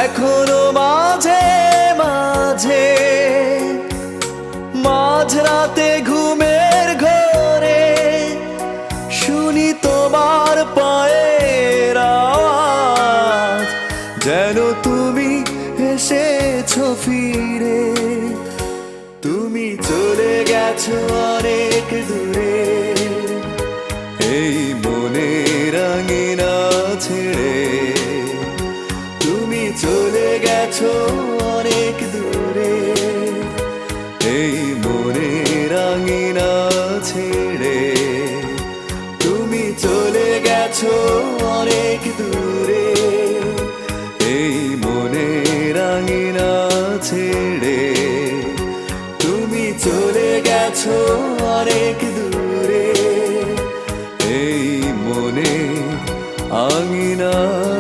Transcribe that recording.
এখনো মাঝে মাঝে মাঝরাতে ঘুমের ঘরে শুনি তোমার পায়ের আওয়াজ, যেন তুমি এসেছো ফিরে। তুমি চলে গেছো অনেক দূরে, এই মনের আঙিনা ছেড়ে। তুমি চলে গেছো অনেক দূরে, এই মনের আঙিনা ছেড়ে। তুমি চলে গেছো অনেক দূরে, এই মনের আঙিনা ছেড়ে। তুমি চলে গেছো অনেক দূরে।